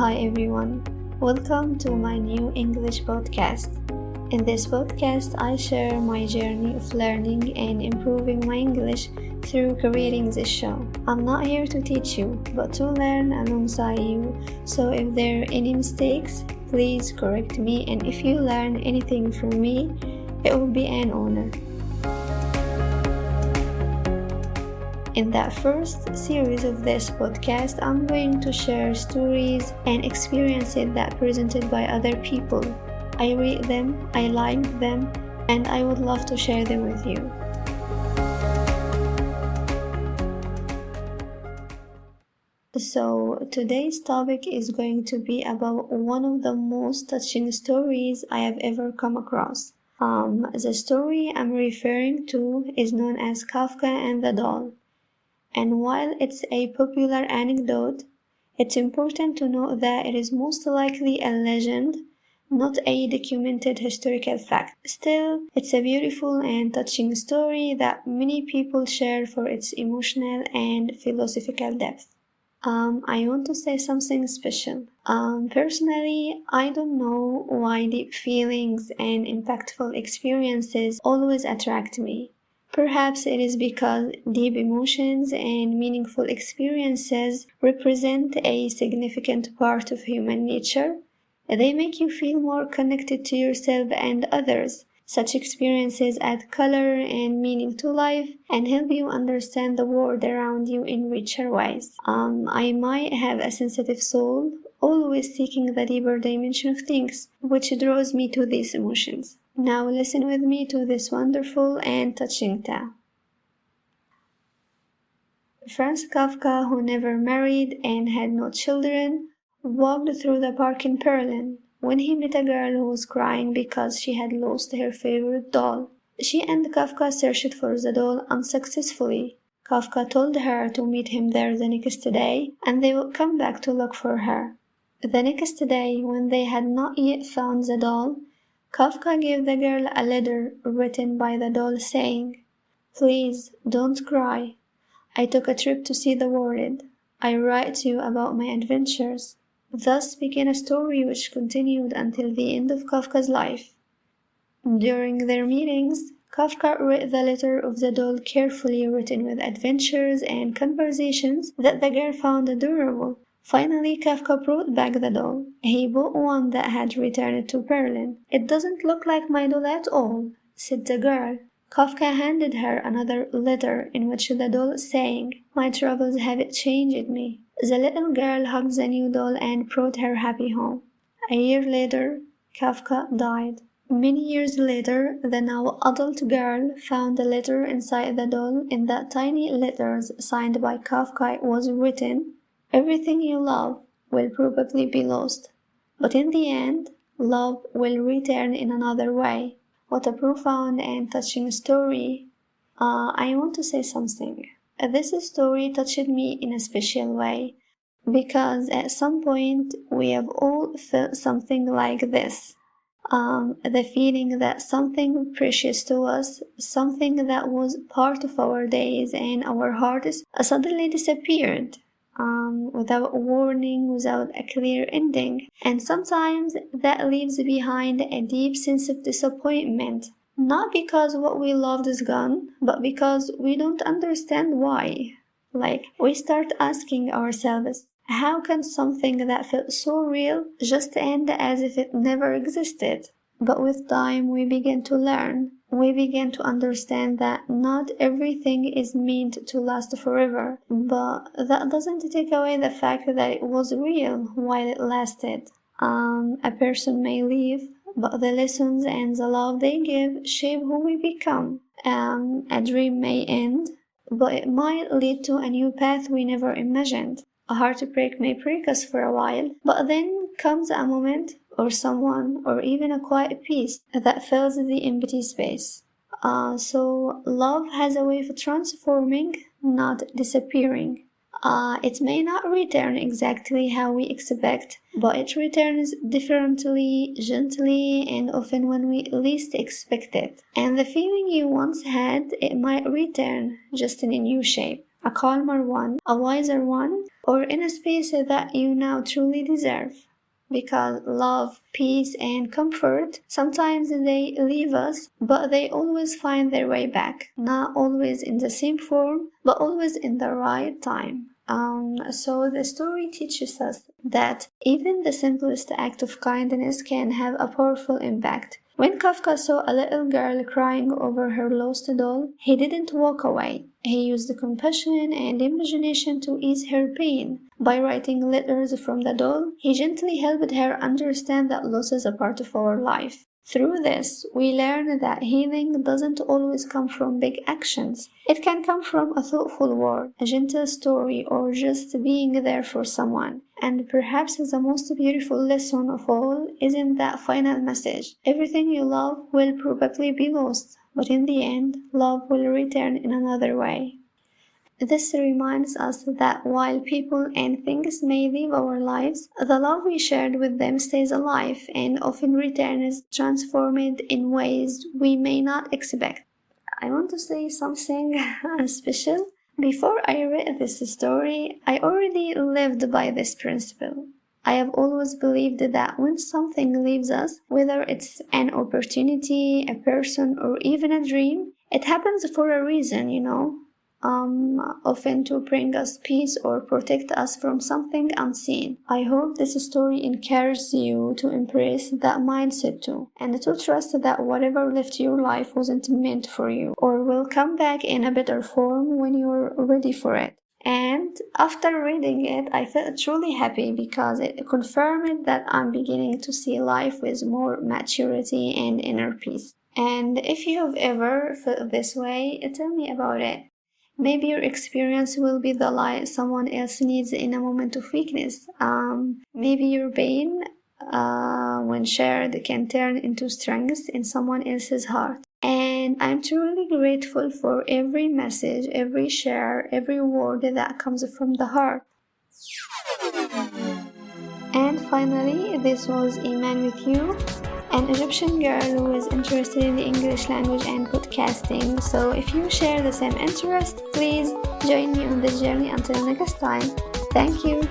Hi everyone, welcome to my new English podcast. In this podcast, I share my journey of learning and improving my English through creating this show. I'm not here to teach you, but to learn alongside you. So if there are any mistakes, please correct me, and if you learn anything from me, it will be an honor. In that first series of this podcast, I'm going to share stories and experiences that presented by other people. I read them, I like them, and I would love to share them with you. So today's topic is going to be about one of the most touching stories I have ever come across. The story I'm referring to is known as Kafka and the Doll. And while it's a popular anecdote, it's important to note that it is most likely a legend, not a documented historical fact. Still, it's a beautiful and touching story that many people share for its emotional and philosophical depth. I want to say something special. Personally, I don't know why deep feelings and impactful experiences always attract me. Perhaps it is because deep emotions and meaningful experiences represent a significant part of human nature. They make you feel more connected to yourself and others. Such experiences add color and meaning to life and help you understand the world around you in richer ways. I might have a sensitive soul, always seeking the deeper dimension of things, which draws me to these emotions. Now listen with me to this wonderful and touching tale. Franz Kafka, who never married and had no children, walked through the park in Berlin when he met a girl who was crying because she had lost her favorite doll. She and Kafka searched for the doll unsuccessfully. Kafka told her to meet him there the next day and they would come back to look for her. The next day, when they had not yet found the doll, Kafka gave the girl a letter written by the doll saying, "Please, don't cry. I took a trip to see the world. I write to you about my adventures." Thus began a story which continued until the end of Kafka's life. During their meetings, Kafka read the letter of the doll carefully written with adventures and conversations that the girl found adorable. Finally, Kafka brought back the doll. He bought one that had returned to Berlin. "It doesn't look like my doll at all," said the girl. Kafka handed her another letter in which the doll saying, "My troubles have changed me." The little girl hugged the new doll and brought her happy home. A year later, Kafka died. Many years later, the now adult girl found a letter inside the doll. In that tiny letters signed by Kafka was written, "Everything you love will probably be lost, but in the end, love will return in another way." What a profound and touching story. I want to say something. This story touched me in a special way, because at some point we have all felt something like this. The feeling that something precious to us, something that was part of our days and our hearts, suddenly disappeared. Without warning, without a clear ending. And sometimes that leaves behind a deep sense of disappointment, not because what we loved is gone, but because we don't understand why. We start asking ourselves, how can something that felt so real just end as if it never existed? But with time, we begin to learn. We begin to understand that not everything is meant to last forever, but that doesn't take away the fact that it was real while it lasted. A person may leave, but the lessons and the love they give shape who we become. A dream may end, but it might lead to a new path we never imagined. A heartbreak may break us for a while, but then comes a moment, or someone, or even a quiet peace that fills the empty space. So love has a way of transforming, not disappearing. It may not return exactly how we expect, but it returns differently, gently, and often when we least expect it. And the feeling you once had, it might return, just in a new shape. a calmer one, a wiser one, or in a space that you now truly deserve. Because love, peace, and comfort, sometimes they leave us, but they always find their way back. Not always in the same form, but always in the right time. So the story teaches us that even the simplest act of kindness can have a powerful impact. When Kafka saw a little girl crying over her lost doll, he didn't walk away. He used compassion and imagination to ease her pain. By writing letters from the doll, he gently helped her understand that loss is a part of our life. Through this, we learn that healing doesn't always come from big actions. It can come from a thoughtful word, a gentle story, or just being there for someone. And perhaps the most beautiful lesson of all isn't that final message. Everything you love will probably be lost, but in the end, love will return in another way. This reminds us that while people and things may leave our lives, the love we shared with them stays alive and often returns transformed in ways we may not expect. I want to say something special. Before I read this story, I already lived by this principle. I have always believed that when something leaves us, whether it's an opportunity, a person, or even a dream, it happens for a reason, often to bring us peace or protect us from something unseen. I hope this story encourages you to embrace that mindset too, and to trust that whatever left your life wasn't meant for you, or will come back in a better form when you're ready for it. And after reading it, I felt truly happy because it confirmed that I'm beginning to see life with more maturity and inner peace. And if you have ever felt this way, tell me about it. Maybe your experience will be the light someone else needs in a moment of weakness. Maybe your pain, when shared, can turn into strength in someone else's heart. And I'm truly grateful for every message, every share, every word that comes from the heart. And finally, this was Eman with you, an Egyptian girl who is interested in the English language and podcasting. So if you share the same interest, please join me on the journey until next time. Thank you.